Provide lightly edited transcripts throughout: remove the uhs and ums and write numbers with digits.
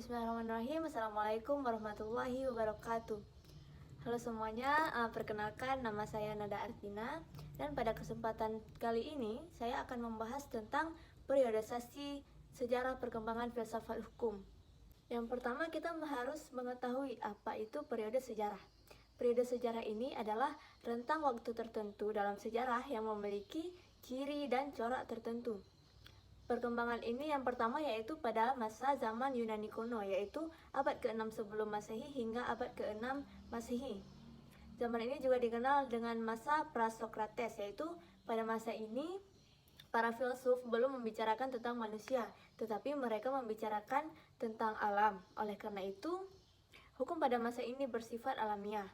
Bismillahirrahmanirrahim. Assalamualaikum warahmatullahi wabarakatuh. Halo semuanya, perkenalkan nama saya Nada Artina. Dan pada kesempatan kali ini saya akan membahas tentang periodisasi sejarah perkembangan filsafat hukum. Yang pertama kita harus mengetahui apa itu periode sejarah. Periode sejarah ini adalah rentang waktu tertentu dalam sejarah yang memiliki ciri dan corak tertentu. Perkembangan ini yang pertama yaitu pada masa zaman Yunani kuno, yaitu abad ke-6 sebelum Masehi hingga abad ke-6 Masehi. Zaman ini juga dikenal dengan masa Prasokrates, yaitu pada masa ini para filsuf belum membicarakan tentang manusia, tetapi mereka membicarakan tentang alam. Oleh karena itu, hukum pada masa ini bersifat alamiah.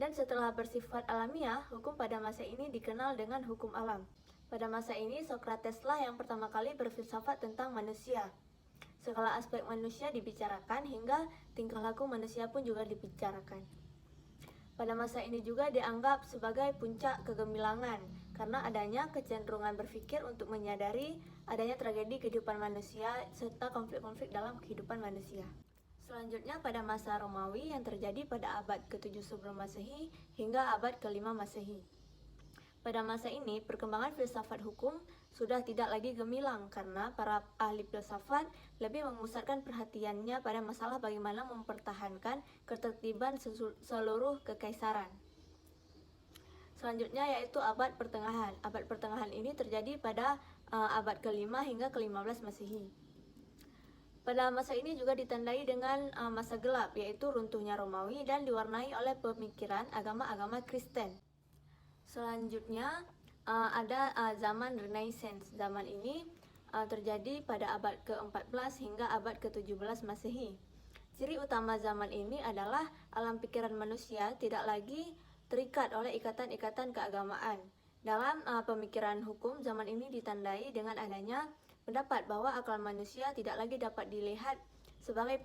Dan setelah bersifat alamiah, hukum pada masa ini dikenal dengan hukum alam. Pada masa ini, Sokrateslah yang pertama kali berfilsafat tentang manusia. Segala aspek manusia dibicarakan hingga tingkah laku manusia pun juga dibicarakan. Pada masa ini juga dianggap sebagai puncak kegemilangan karena adanya kecenderungan berpikir untuk menyadari adanya tragedi kehidupan manusia serta konflik-konflik dalam kehidupan manusia. Selanjutnya pada masa Romawi yang terjadi pada abad ke-7 sebelum Masehi hingga abad ke-5 Masehi. Pada masa ini, perkembangan filsafat hukum sudah tidak lagi gemilang karena para ahli filsafat lebih memusatkan perhatiannya pada masalah bagaimana mempertahankan ketertiban seluruh kekaisaran. Selanjutnya yaitu abad pertengahan. Abad pertengahan ini terjadi pada abad ke-5 hingga ke-15 Masehi. Pada masa ini juga ditandai dengan masa gelap, yaitu runtuhnya Romawi dan diwarnai oleh pemikiran agama-agama Kristen. Selanjutnya ada zaman Renaissance. Zaman ini terjadi pada abad ke-14 hingga abad ke-17 Masehi. Ciri utama zaman ini adalah alam pikiran manusia tidak lagi terikat oleh ikatan-ikatan keagamaan. Dalam pemikiran hukum, zaman ini ditandai dengan adanya pendapat bahwa akal manusia tidak lagi dapat dilihat sebagai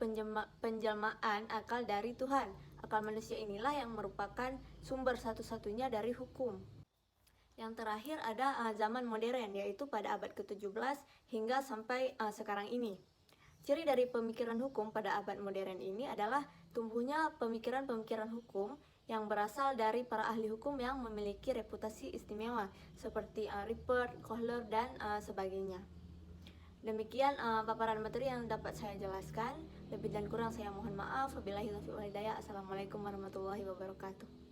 penjelmaan akal dari Tuhan. Akal manusia inilah yang merupakan sumber satu-satunya dari hukum. Yang terakhir ada zaman modern, yaitu pada abad ke-17 hingga sampai sekarang ini. Ciri dari pemikiran hukum pada abad modern ini adalah tumbuhnya pemikiran-pemikiran hukum yang berasal dari para ahli hukum yang memiliki reputasi istimewa seperti Ripert, Kohler, dan sebagainya. Demikian paparan materi yang dapat saya jelaskan. Lebih dan kurang saya mohon maaf. Wabillahi taufiq wal hidayah. Assalamualaikum warahmatullahi wabarakatuh.